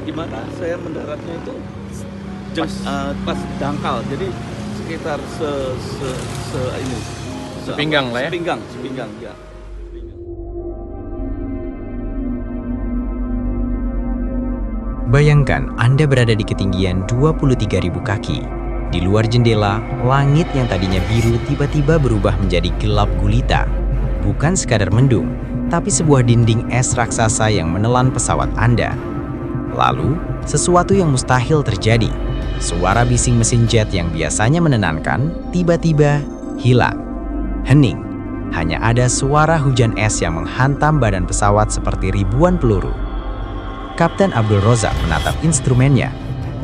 di mana saya mendaratnya itu pas dangkal. Jadi sekitar ini sepinggang lah ya. Sepinggang ya. Bayangkan Anda berada di ketinggian 23.000 kaki. Di luar jendela, langit yang tadinya biru tiba-tiba berubah menjadi gelap gulita. Bukan sekadar mendung, tapi sebuah dinding es raksasa yang menelan pesawat Anda. Lalu, sesuatu yang mustahil terjadi. Suara bising mesin jet yang biasanya menenangkan, tiba-tiba hilang. Hening. Hanya ada suara hujan es yang menghantam badan pesawat seperti ribuan peluru. Kapten Abdul Razak menatap instrumennya.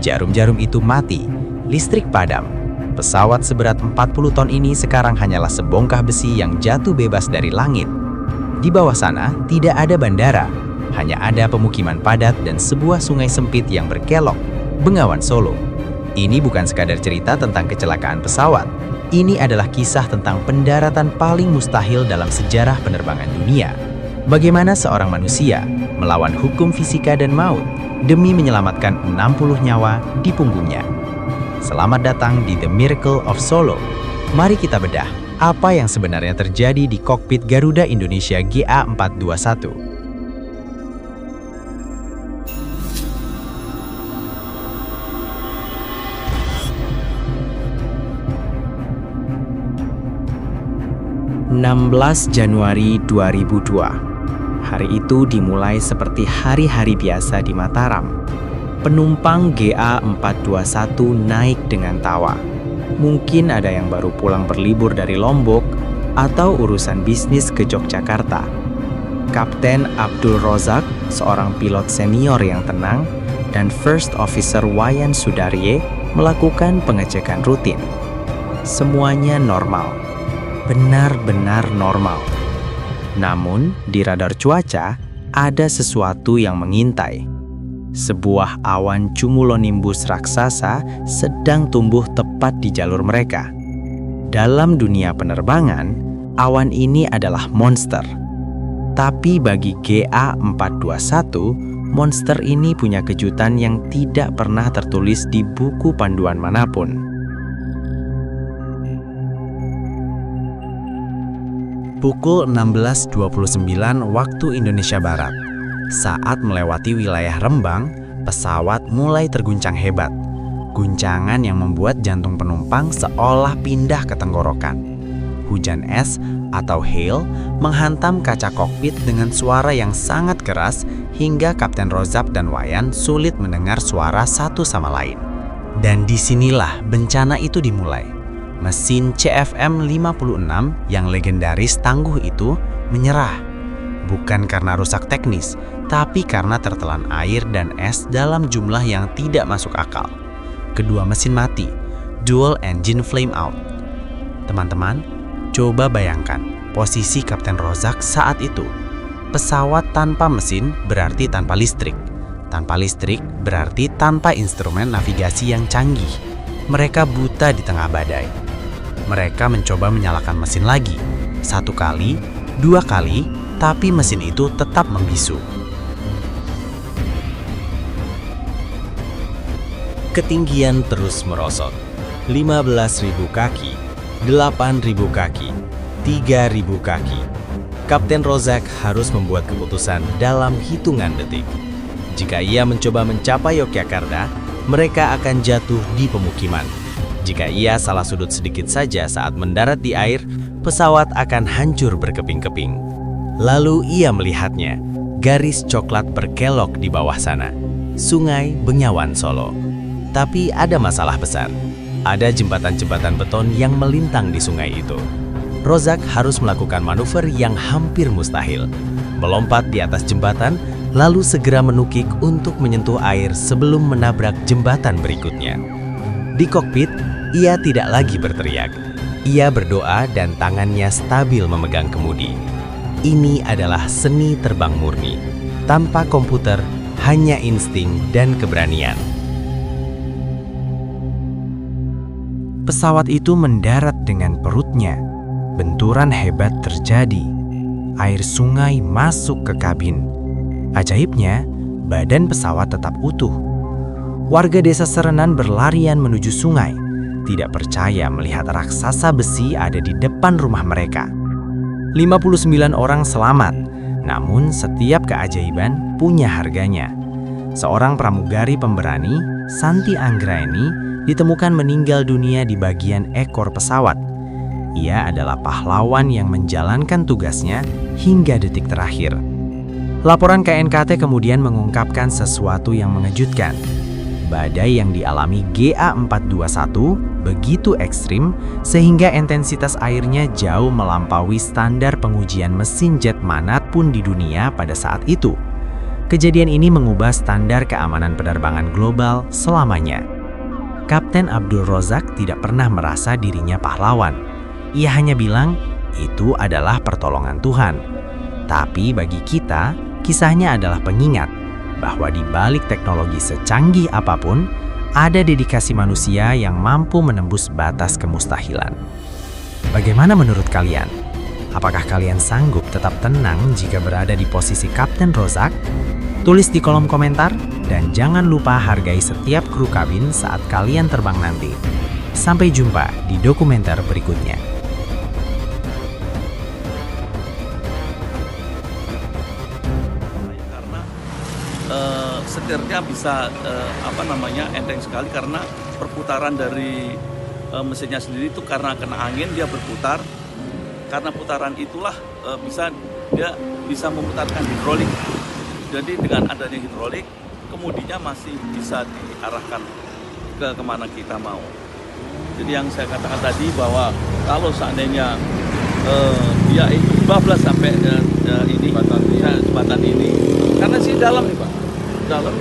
Jarum-jarum itu mati, listrik padam. Pesawat seberat 40 ton ini sekarang hanyalah sebongkah besi yang jatuh bebas dari langit. Di bawah sana tidak ada bandara, hanya ada pemukiman padat dan sebuah sungai sempit yang berkelok. Bengawan Solo. Ini bukan sekadar cerita tentang kecelakaan pesawat. Ini adalah kisah tentang pendaratan paling mustahil dalam sejarah penerbangan dunia. Bagaimana seorang manusia melawan hukum fisika dan maut demi menyelamatkan 60 nyawa di punggungnya. Selamat datang di The Miracle of Solo. Mari kita bedah apa yang sebenarnya terjadi di kokpit Garuda Indonesia GA421. Januari 2002. Hari itu dimulai seperti hari-hari biasa di Mataram. Penumpang GA421 naik dengan tawa. Mungkin ada yang baru pulang berlibur dari Lombok atau urusan bisnis ke Yogyakarta. Kapten Abdul Razak, seorang pilot senior yang tenang, dan First Officer Wayan Sudarye melakukan pengecekan rutin. Semuanya normal. Benar-benar normal. Namun, di radar cuaca, ada sesuatu yang mengintai. Sebuah awan cumulonimbus raksasa sedang tumbuh tepat di jalur mereka. Dalam dunia penerbangan, awan ini adalah monster. Tapi bagi GA421, monster ini punya kejutan yang tidak pernah tertulis di buku panduan manapun. Pukul 16.29 waktu Indonesia Barat. Saat melewati wilayah Rembang, pesawat mulai terguncang hebat. Guncangan yang membuat jantung penumpang seolah pindah ke tenggorokan. Hujan es atau hail menghantam kaca kokpit dengan suara yang sangat keras hingga Kapten Razak dan Wayan sulit mendengar suara satu sama lain. Dan disinilah bencana itu dimulai. Mesin CFM56 yang legendaris tangguh itu menyerah. Bukan karena rusak teknis, tapi karena tertelan air dan es dalam jumlah yang tidak masuk akal. Kedua mesin mati, dual engine flame out. Teman-teman, coba bayangkan posisi Kapten Razak saat itu. Pesawat tanpa mesin berarti tanpa listrik. Tanpa listrik berarti tanpa instrumen navigasi yang canggih. Mereka buta di tengah badai. Mereka mencoba menyalakan mesin lagi. 1 kali, 2 kali, tapi mesin itu tetap membisu. Ketinggian terus merosot. 15.000 kaki, 8.000 kaki, 3.000 kaki. Kapten Razak harus membuat keputusan dalam hitungan detik. Jika ia mencoba mencapai Yogyakarta, mereka akan jatuh di pemukiman. Jika ia salah sudut sedikit saja saat mendarat di air, pesawat akan hancur berkeping-keping. Lalu ia melihatnya, garis coklat berkelok di bawah sana. Sungai Bengawan Solo. Tapi ada masalah besar. Ada jembatan-jembatan beton yang melintang di sungai itu. Razak harus melakukan manuver yang hampir mustahil. Melompat di atas jembatan, lalu segera menukik untuk menyentuh air sebelum menabrak jembatan berikutnya. Di kokpit, ia tidak lagi berteriak. Ia berdoa dan tangannya stabil memegang kemudi. Ini adalah seni terbang murni. Tanpa komputer, hanya insting dan keberanian. Pesawat itu mendarat dengan perutnya. Benturan hebat terjadi. Air sungai masuk ke kabin. Ajaibnya, badan pesawat tetap utuh. Warga desa Serenan berlarian menuju sungai, tidak percaya melihat raksasa besi ada di depan rumah mereka. 59 orang selamat, namun setiap keajaiban punya harganya. Seorang pramugari pemberani, Santi Anggraeni, ditemukan meninggal dunia di bagian ekor pesawat. Ia adalah pahlawan yang menjalankan tugasnya hingga detik terakhir. Laporan KNKT kemudian mengungkapkan sesuatu yang mengejutkan. Badai yang dialami GA421 begitu ekstrim sehingga intensitas airnya jauh melampaui standar pengujian mesin jet manapun di dunia pada saat itu. Kejadian ini mengubah standar keamanan penerbangan global selamanya. Kapten Abdul Rozak tidak pernah merasa dirinya pahlawan. Ia hanya bilang, itu adalah pertolongan Tuhan. Tapi bagi kita, kisahnya adalah pengingat bahwa di balik teknologi secanggih apapun, ada dedikasi manusia yang mampu menembus batas kemustahilan. Bagaimana menurut kalian? Apakah kalian sanggup tetap tenang jika berada di posisi Kapten Rozak? Tulis di kolom komentar, dan jangan lupa hargai setiap kru kabin saat kalian terbang nanti. Sampai jumpa di dokumenter berikutnya. Setirnya bisa enteng sekali karena perputaran dari mesinnya sendiri itu karena kena angin dia berputar. Karena putaran itulah dia bisa memutarkan hidrolik. Jadi dengan adanya hidrolik, kemudinya masih bisa diarahkan ke kemana kita mau. Jadi yang saya katakan tadi bahwa kalau seandainya dia itu bablas sampai jembatan ini, karena sih dalam nih Pak. Dalam,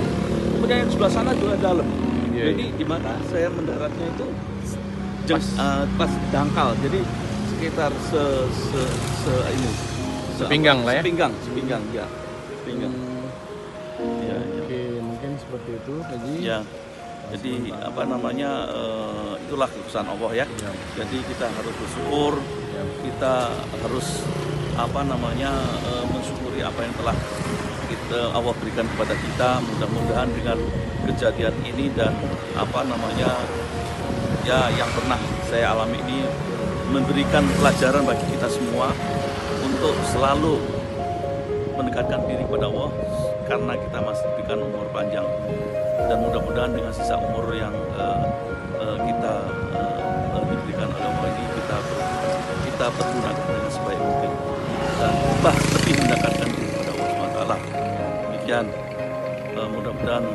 kemudian yang sebelah sana juga dalam. Jadi di mana saya mendaratnya itu pas dangkal, jadi sekitar sepinggang lah ya. Sepinggang ya. Sepinggang. Ya. Oke, mungkin seperti itu Haji. Ya. Jadi itulah keputusan Allah ya. Jadi kita harus bersyukur, kita harus mensyukuri apa yang telah Allah berikan kepada kita. Mudah-mudahan dengan kejadian ini dan yang pernah saya alami ini memberikan pelajaran bagi kita semua untuk selalu mendekatkan diri kepada Allah karena kita masih diberikan umur panjang, dan mudah-mudahan dengan sisa umur yang kita diberikan oleh Allah ini kita pergunakan dengan sebaik mungkin dan lebih mendekatkan diri kepada Allah SWT. Demikian, mudah-mudahan